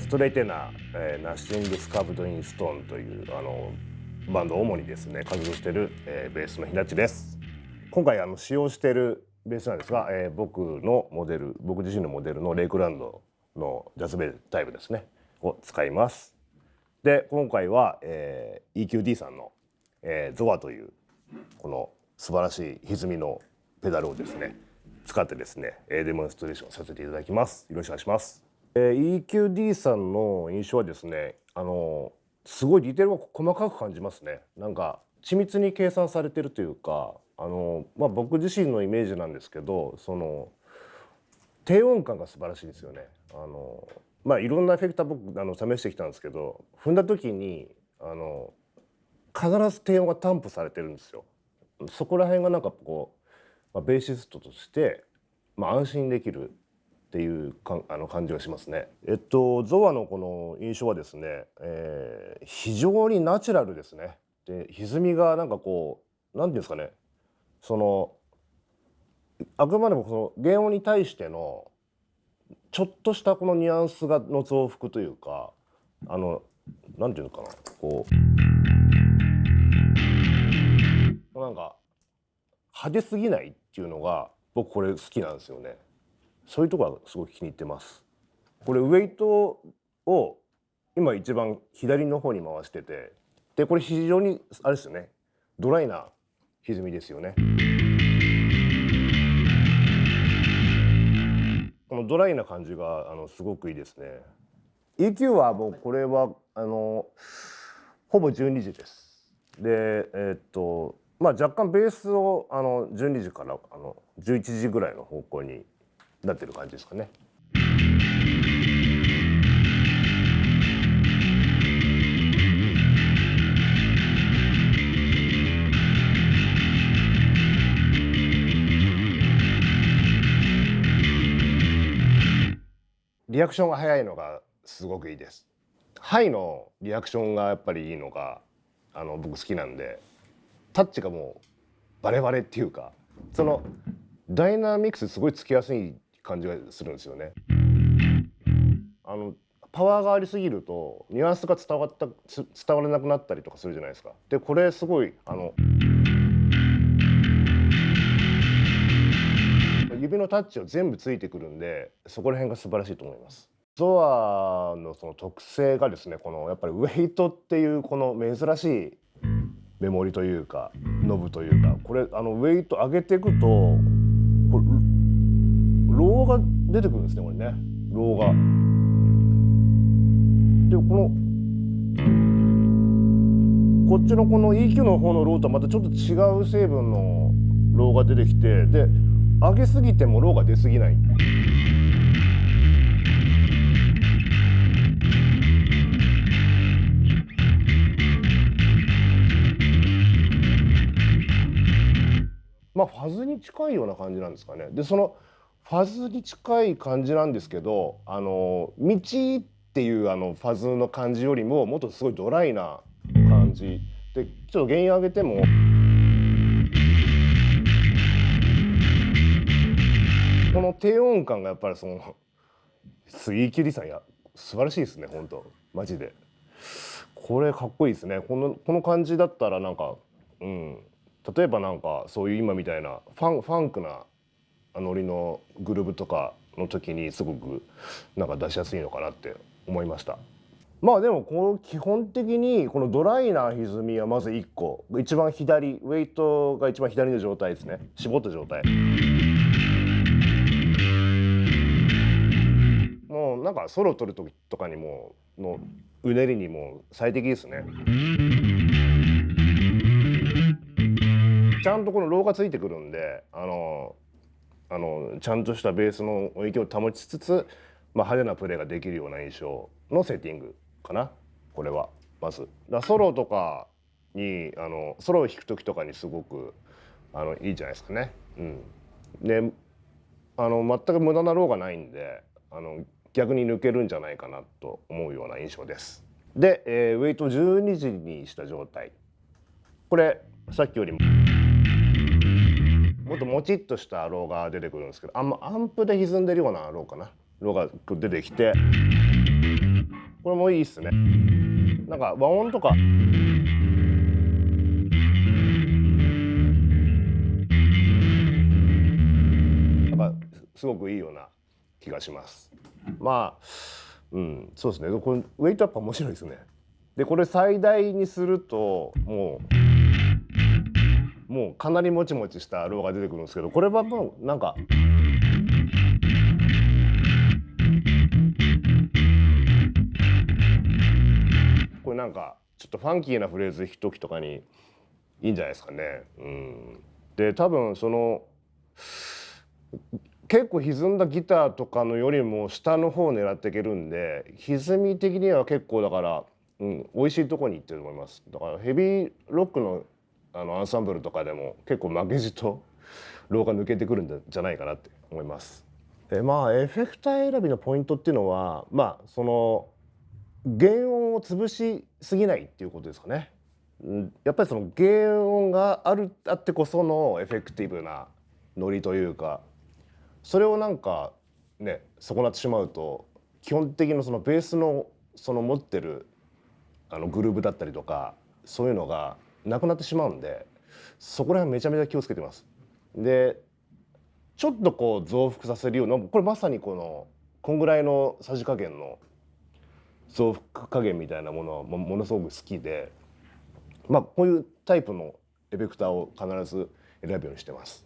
ストレイテナー、ナッシングスカブドインストーンというバンドを主にですね活動している、ベースのひなっちです。今回使用しているベースなんですが、僕自身のモデルのレイクランドのジャズベースタイプですねを使います。で今回は、EQD さんの、ゾアというこの素晴らしい歪みのペダルをですね使ってですねデモンストレーションさせていただきます。よろしくお願いします。EQD さんの印象はですねすごいディテールが細かく感じますね。なんか緻密に計算されてるというか僕自身のイメージなんですけど低音感が素晴らしいですよね。いろんなエフェクター僕試してきたんですけど踏んだ時に必ず低音が担保されてるんですよ。そこら辺がなんかこう、ベーシストとして、安心できるっていう感じがしますね。ゾアのこの印象はですね、非常にナチュラルですね。で歪みがなんかこう何て言うんですかねあくまでもその原音に対してのちょっとしたこのニュアンスの増幅というかなんていうのかななんか派手すぎないっていうのが僕これ好きなんですよね。そういうところがすごく気に入ってます。これウェイトを今一番左の方に回しててでこれ非常にあれですよねドライな歪みですよね。このドライな感じがすごくいいですね。EQ はもうこれはほぼ12時です。で若干ベースを12時から11時ぐらいの方向になってる感じですかね。リアクションが早いのがすごくいいです。ハイのリアクションがやっぱりいいのが僕好きなんでタッチがもうバレバレっていうかそのダイナミクスすごいつきやすい感じがするんですよね。パワーがありすぎるとニュアンスが伝わらなくなったりとかするじゃないですか。でこれすごい指のタッチを全部ついてくるんでそこら辺が素晴らしいと思います。ゾアのその特性がですねやっぱりウェイトっていうこの珍しいメモリというかノブというかこれウェイト上げていくとこれローが出てくるんですねこれねローが。でこっちのこの EQ の方のローとはまたちょっと違う成分のローが出てきてで上げすぎてもローが出すぎない。ファズに近いような感じなんですかね。でそのファズに近い感じなんですけど道っていうファズの感じよりももっとすごいドライな感じでちょっと原因上げてもこの低音感がやっぱりEQD さん素晴らしいですね本当マジで。これかっこいいですね。この感じだったらなんか例えばなんかそういう今みたいなファンクなノリのグルーブとかの時にすごくなんか出しやすいのかなって思いました。でも基本的にこのドライな歪みはまず1個一番左ウェイトが一番左の状態ですね絞った状態。もうなんかソロ取る時とかにものうねりにも最適ですね。ちゃんとこのローがついてくるんでちゃんとしたベースの音域を保ちつつ、派手なプレーができるような印象のセッティングかなこれはまず。ソロとかにソロを弾く時とかにすごくいいじゃないですかね。で全く無駄なローがないんで逆に抜けるんじゃないかなと思うような印象です。で、ウェイトを12時にした状態これさっきよりももっともちっとしたローが出てくるんですけどアンプで歪んでるようなローかなローが出てきてこれもいいっすね。なんか和音とかなんかすごくいいような気がします。まあ、そうですね。これウェイトアップ面白いですね。でこれ最大にするともうかなりもちもちしたローが出てくるんですけど、これはもうなんかこれなんかちょっとファンキーなフレーズ弾く時とかにいいんじゃないですかね。で多分その結構歪んだギターとかのよりも下の方を狙っていけるんで、歪み的には結構だから、美味しいとこに行ってると思います。だからヘビーロックのアンサンブルとかでも結構負けじとローが抜けてくるんじゃないかなって思います。でまあエフェクター選びのポイントっていうのはその原音を潰しすぎないっていうことですかね。やっぱりその原音があってこそのエフェクティブなノリというか、それをなんかね損なってしまうと基本的にそのベースのその持ってるグルーヴだったりとかそういうのがなくなってしまうんで、そこら辺めちゃめちゃ気をつけてます。でちょっとこう増幅させるような、これまさにこんぐらいのさじ加減の増幅加減みたいなものはものすごく好きで、こういうタイプのエフェクターを必ず選ぶようにしてます。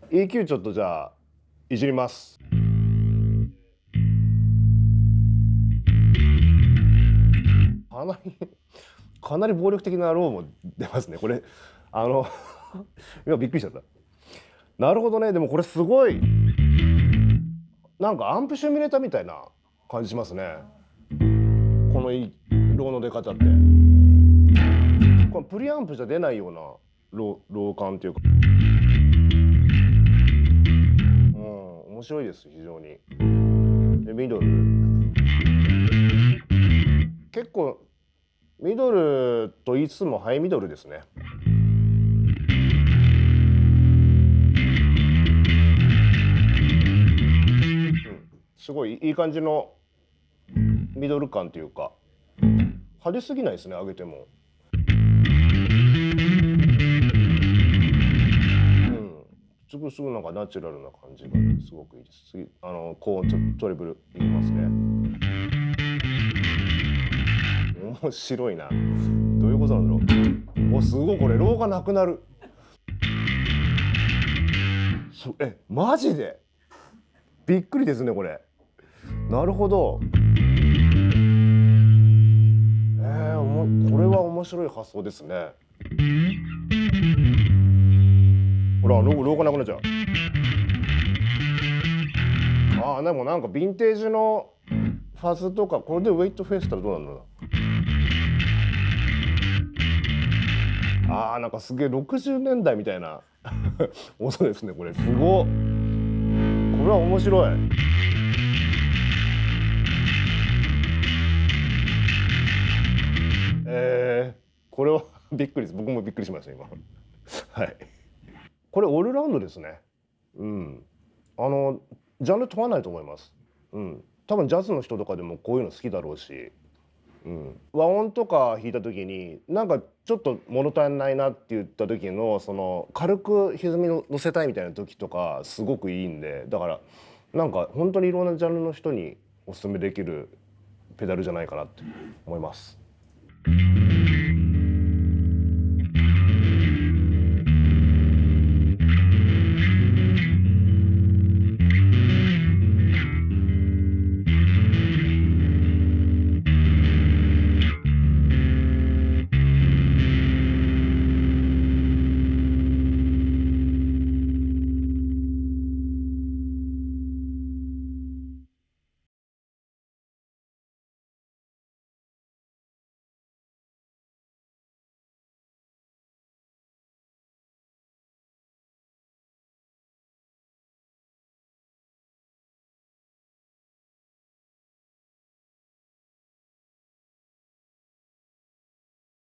EQ ちょっとじゃあいじります。かなり暴力的なローも出ますねこれ。今びっくりしちゃった。なるほどね。でもこれすごいなんかアンプシミュレーターみたいな感じしますね、このローの出方って。このプリアンプじゃ出ないようなロー感っていうか、面白いです非常に。でミドル結構ミドルと言いつつもハイミドルですね。すごいいい感じのミドル感というか、派手すぎないですね上げても。すぐなんかナチュラルな感じがすごくいいです。次高音トリブルいきますね。面白いな。どういうことなんだろう。すごいこれローがなくなる。マジでびっくりですねこれ。なるほど。これは面白い発想ですね。ほらローがなくなっちゃう。でもなんかヴィンテージのファズとかこれでウェイトフェイスしたらどうなんだろう。なんかすげえ60年代みたいな音ですねこれ。すごっ。これは面白い。これはびっくりです。僕もびっくりしました今はい。これオールラウンドですね。ジャンル問わないと思います。多分ジャズの人とかでもこういうの好きだろうし、和音とか弾いた時になんかちょっと物足んないなって言った時のその軽く歪みを乗せたいみたいな時とかすごくいいんで、だからなんか本当にいろんなジャンルの人におすすめできるペダルじゃないかなって思います。